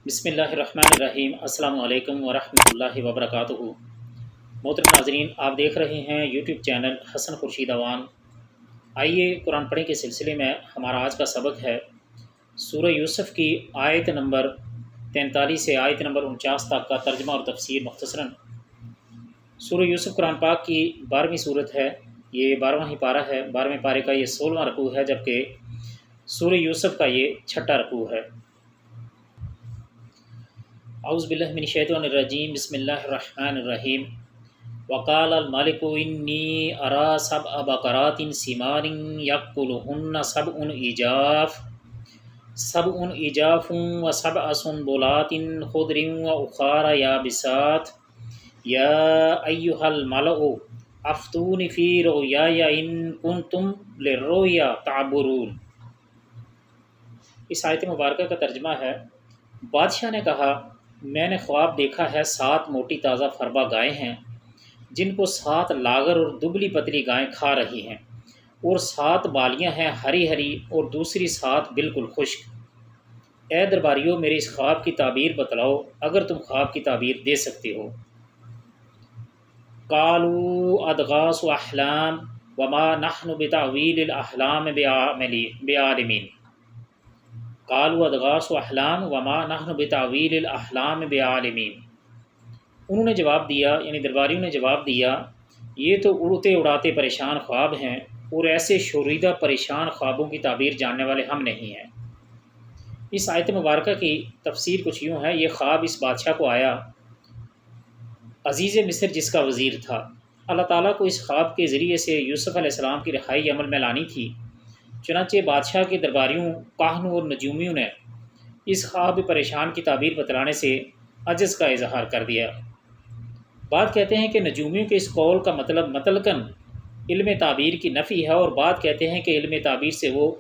بسم اللہ الرحمن الرحیم۔ السلام علیکم ورحمۃ اللہ وبرکاتہ۔ محترم ناظرین، آپ دیکھ رہے ہیں یوٹیوب چینل حسن خورشید اوان۔ آئیے قرآن پڑھنے کے سلسلے میں ہمارا آج کا سبق ہے سورہ یوسف کی آیت نمبر 43 سے آیت نمبر 49 تک کا ترجمہ اور تفسیر مختصراً۔ سورہ یوسف قرآن پاک کی 12ویں صورت ہے، یہ 12واں ہی پارہ ہے۔ 12ویں پارے کا یہ 16واں رکوع ہے، جبکہ سورہ یوسف کا یہ 6واں رکوع ہے۔ اعوذ باللہ من الشیطان الرجیم، بسم اللہ الرحمن الرحیم۔ وقال الملک انی ارا سبع بقرات سمان یأکلہن سبع عجاف وسبع سنبلات خضر واخر یابسات یا ایہا الملأ افتونی فی رؤیای ان کنتم للرؤیا تعبرون۔ اس آیت مبارکہ کا ترجمہ ہے، بادشاہ نے کہا، میں نے خواب دیکھا ہے 7 موٹی تازہ فربا گائے ہیں جن کو 7 لاغر اور دبلی پتلی گائیں کھا رہی ہیں، اور 7 بالیاں ہیں ہری ہری اور دوسری 7 بالکل خشک۔ اے درباریوں، میرے اس خواب کی تعبیر بتلاؤ اگر تم خواب کی تعبیر دے سکتے ہو۔ قالوا اضغاث احلام وما نحن بتأویل الاحلام بعالمین۔ قالوا اضغاث احلام وما نحن بتأویل الاحلام بعالمین۔ انہوں نے جواب دیا، یعنی درباریوں نے جواب دیا، یہ تو اڑتے اڑاتے پریشان خواب ہیں، اور ایسے شوریدہ پریشان خوابوں کی تعبیر جاننے والے ہم نہیں ہیں۔ اس آیت مبارکہ کی تفسیر کچھ یوں ہے، یہ خواب اس بادشاہ کو آیا، عزیز مصر جس کا وزیر تھا۔ اللہ تعالیٰ کو اس خواب کے ذریعے سے یوسف علیہ السلام کی رہائی عمل میں لانی تھی، چنانچہ بادشاہ کے درباریوں، کاہنوں اور نجومیوں نے اس خواب پریشان کی تعبیر بتلانے سے عجز کا اظہار کر دیا۔ بعض کہتے ہیں کہ نجومیوں کے اس قول کا مطلب مطلقاً علم تعبیر کی نفی ہے، اور بعض کہتے ہیں کہ علم تعبیر سے وہ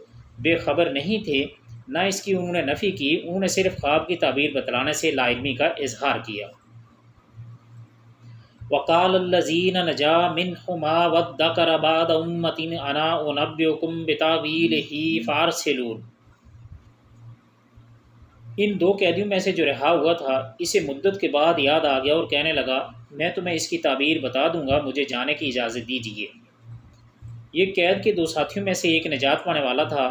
بے خبر نہیں تھے، نہ اس کی انہوں نے نفی کی، انہوں نے صرف خواب کی تعبیر بتلانے سے لا علمی کا اظہار کیا۔ وقال الذین نجا منہما وادکر بعد امۃ انا انبئکم بتأویلہ فارسلون۔ ان 2 قیدیوں میں سے جو رہا ہوا تھا، اسے مدت کے بعد یاد آ گیا اور کہنے لگا، میں تمہیں اس کی تعبیر بتا دوں گا، مجھے جانے کی اجازت دیجیے۔ یہ قید کے 2 ساتھیوں میں سے ایک نجات پانے والا تھا،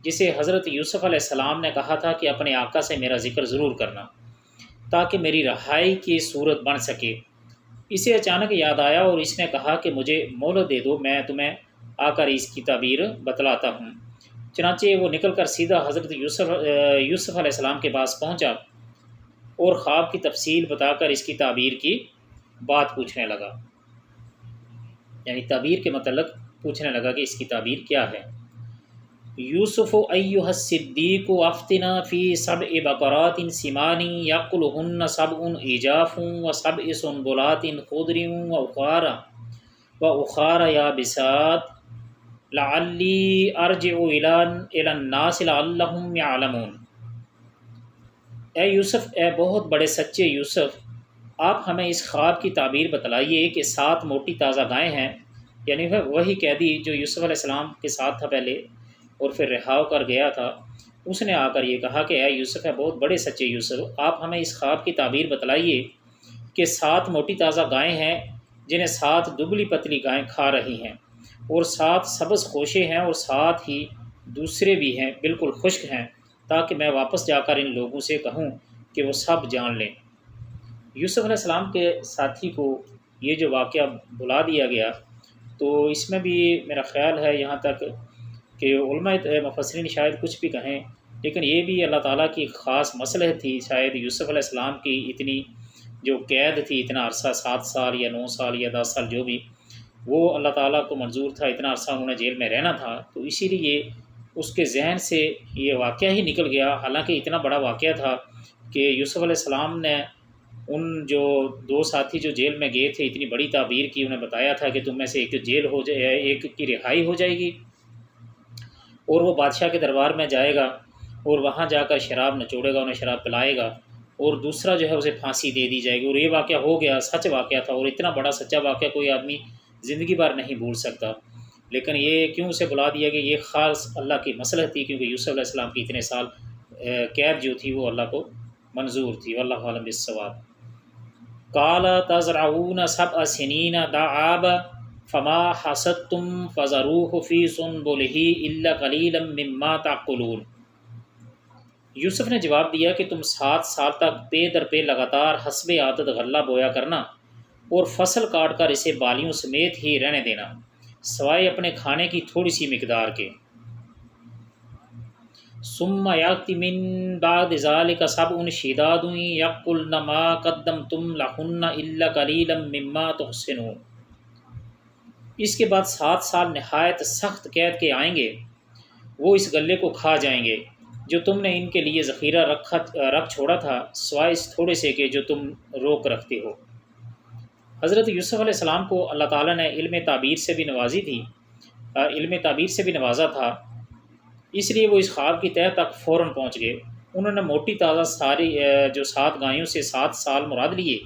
جسے حضرت یوسف علیہ السلام نے کہا تھا کہ اپنے آقا سے میرا ذکر ضرور کرنا تاکہ میری رہائی کی صورت بن سکے۔ اسے اچانک یاد آیا اور اس نے کہا کہ مجھے مہلت دے دو، میں تمہیں آ کر اس کی تعبیر بتلاتا ہوں۔ چنانچہ وہ نکل کر سیدھا حضرت یوسف علیہ السلام کے پاس پہنچا اور خواب کی تفصیل بتا کر اس کی تعبیر کی بات پوچھنے لگا، یعنی تعبیر کے متعلق پوچھنے لگا کہ اس کی تعبیر کیا ہے۔ یوسف ایھا الصدیق افتنا فی 7 بقرات سمان یأکلہن 7 عجاف وسبع سنبلات خضر واخر یابسات لعلی ارجع الی الناس لعلہم یعلمون۔ اے یوسف، اے بہت بڑے سچے یوسف، آپ ہمیں اس خواب کی تعبیر بتلائیے کہ 7 موٹی تازہ گائیں ہیں، یعنی وہی قیدی جو یوسف علیہ السلام کے ساتھ تھا پہلے اور پھر رہا ہو کر گیا تھا، اس نے آ کر یہ کہا کہ اے یوسف، اے بہت بڑے سچے یوسف، آپ ہمیں اس خواب کی تعبیر بتلائیے کہ 7 موٹی تازہ گائیں ہیں جنہیں 7 دبلی پتلی گائیں کھا رہی ہیں، اور 7 سبز خوشے ہیں، اور 7 ہی دوسرے بھی ہیں بالکل خشک ہیں، تاکہ میں واپس جا کر ان لوگوں سے کہوں کہ وہ سب جان لیں۔ یوسف علیہ السلام کے ساتھی کو یہ جو واقعہ بلا دیا گیا، تو اس میں بھی میرا خیال ہے یہاں تک کہ علماء مفسرین شاید کچھ بھی کہیں، لیکن یہ بھی اللہ تعالیٰ کی خاص مصلحت تھی، شاید یوسف علیہ السلام کی اتنی جو قید تھی، اتنا عرصہ 7 سال یا 9 سال یا 10 سال جو بھی، وہ اللہ تعالیٰ کو منظور تھا، اتنا عرصہ انہوں نے جیل میں رہنا تھا، تو اسی لیے اس کے ذہن سے یہ واقعہ ہی نکل گیا، حالانکہ اتنا بڑا واقعہ تھا کہ یوسف علیہ السلام نے ان جو 2 ساتھی جو جیل میں گئے تھے اتنی بڑی تعبیر کی، انہیں بتایا تھا کہ تم میں سے ایک جیل ہو جائے، ایک کی رہائی ہو جائے گی اور وہ بادشاہ کے دربار میں جائے گا اور وہاں جا کر شراب نچوڑے گا، انہیں شراب پلائے گا، اور دوسرا جو ہے اسے پھانسی دے دی جائے گی۔ اور یہ واقعہ ہو گیا، سچ واقعہ تھا، اور اتنا بڑا سچا واقعہ کوئی آدمی زندگی بھر نہیں بھول سکتا۔ لیکن یہ کیوں اسے بلا دیا کہ یہ خاص اللہ کی مصلحت تھی، کیونکہ یوسف علیہ السلام کی اتنے سال قید جو تھی وہ اللہ کو منظور تھی، واللہ اعلم بالصواب۔ قال تزرعون سبع سنین دعابا فما حصدتم فذروه فی سنبلہ الا قلیلا مما تعقلون۔ یوسف نے جواب دیا کہ تم 7 سال تک پے در پے لگاتار حسب عادت غلہ بویا کرنا اور فصل کاٹ کر اسے بالیوں سمیت ہی رہنے دینا، سوائے اپنے کھانے کی تھوڑی سی مقدار کے۔ ثم یأتی من بعد ذلک سبع شداد یأکلن ما قدمتم لہن الا قلیلا مما تحسنون۔ اس کے بعد 7 سال نہایت سخت قید کے آئیں گے، وہ اس غلے کو کھا جائیں گے جو تم نے ان کے لیے ذخیرہ رکھ چھوڑا تھا، سوائے اس تھوڑے سے کہ جو تم روک رکھتے ہو۔ حضرت یوسف علیہ السلام کو اللہ تعالیٰ نے علم تعبیر سے بھی نوازا تھا، اس لیے وہ اس خواب کی تہہ تک فوراً پہنچ گئے۔ انہوں نے موٹی تازہ ساری جو 7 گایوں سے 7 سال مراد لیے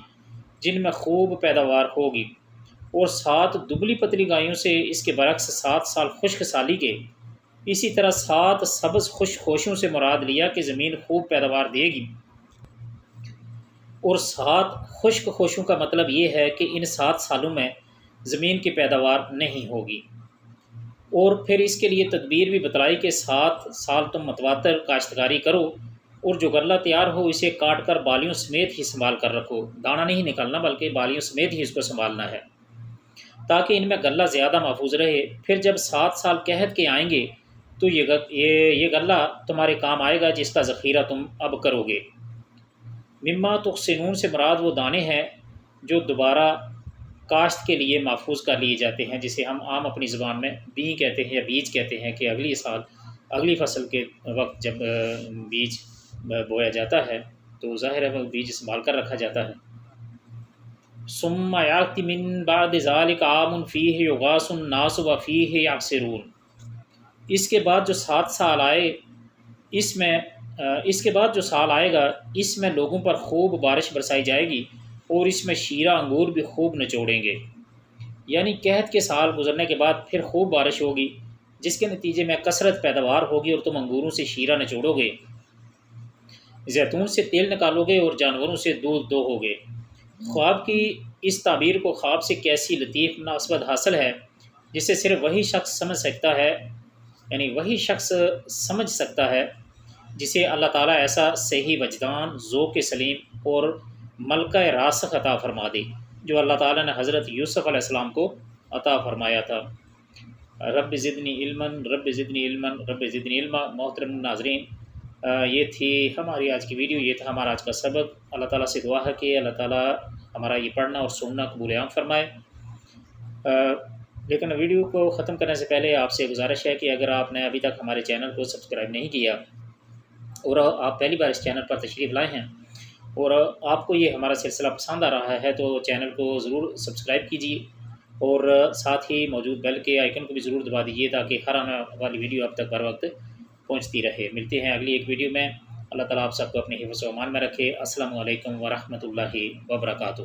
جن میں خوب پیداوار ہوگی، اور 7 دبلی پتلی گایوں سے اس کے برعکس 7 سال خشک سالی کے۔ اسی طرح 7 سبز خشک خوشوں سے مراد لیا کہ زمین خوب پیداوار دے گی، اور 7 خشک خوشوں کا مطلب یہ ہے کہ ان 7 سالوں میں زمین کی پیداوار نہیں ہوگی۔ اور پھر اس کے لیے تدبیر بھی بتلائی کہ 7 سال تم متواتر کاشتکاری کرو، اور جو غلہ تیار ہو اسے کاٹ کر بالیوں سمیت ہی سنبھال کر رکھو، دانہ نہیں نکالنا بلکہ بالیوں سمیت ہی اس کو سنبھالنا ہے تاکہ ان میں غلہ زیادہ محفوظ رہے۔ پھر جب 7 سال قحط کے آئیں گے تو یہ غلہ تمہارے کام آئے گا جس کا ذخیرہ تم اب کرو گے۔ مما تحسنون سے مراد وہ دانے ہیں جو دوبارہ کاشت کے لیے محفوظ کر لیے جاتے ہیں، جسے ہم عام اپنی زبان میں بیں کہتے ہیں یا بیج کہتے ہیں، کہ اگلی سال اگلی فصل کے وقت جب بیج بویا جاتا ہے تو ظاہر ہے وہ بیج سنبھال کر رکھا جاتا ہے۔ ثم یأتی من بعد ذلک عام فیہ یغاث الناس وفیہ یعصرون۔ اس کے بعد جو 7 سال آئے اس کے بعد جو سال آئے گا اس میں لوگوں پر خوب بارش برسائی جائے گی اور اس میں شیرہ انگور بھی خوب نچوڑیں گے، یعنی قحط کے سال گزرنے کے بعد پھر خوب بارش ہوگی جس کے نتیجے میں کثرت پیداوار ہوگی اور تم انگوروں سے شیرہ نچوڑو گے، زیتون سے تیل نکالو گے اور جانوروں سے دودھ دوہو گے۔ خواب کی اس تعبیر کو خواب سے کیسی لطیف مناسبت حاصل ہے جسے صرف وہی شخص سمجھ سکتا ہے، یعنی وہی شخص سمجھ سکتا ہے جسے اللہ تعالیٰ ایسا صحیح وجدان، ذوق سلیم اور ملکہ راسخ عطا فرما دے جو اللہ تعالیٰ نے حضرت یوسف علیہ السلام کو عطا فرمایا تھا۔ رب زدنی علما، رب زدنی علما، رب زدنی علما۔ محترم ناظرین، یہ تھی ہماری آج کی ویڈیو، یہ تھا ہمارا آج کا سبق۔ اللہ تعالیٰ سے دعا ہے کہ اللہ تعالیٰ ہمارا یہ پڑھنا اور سننا قبول عام فرمائے۔ لیکن ویڈیو کو ختم کرنے سے پہلے آپ سے گزارش ہے کہ اگر آپ نے ابھی تک ہمارے چینل کو سبسکرائب نہیں کیا اور آپ پہلی بار اس چینل پر تشریف لائے ہیں اور آپ کو یہ ہمارا سلسلہ پسند آ رہا ہے تو چینل کو ضرور سبسکرائب کیجیے اور ساتھ ہی موجود بیل کے آئیکن کو بھی ضرور دبا دیجیے تاکہ ہر آنے والی ویڈیو اب تک بر وقت پہنچتی رہے۔ ملتے ہیں اگلی ایک ویڈیو میں۔ اللہ تعالیٰ آپ سب کو اپنے حفظ و امان میں رکھے۔ السلام علیکم ورحمۃ اللہ وبرکاتہ۔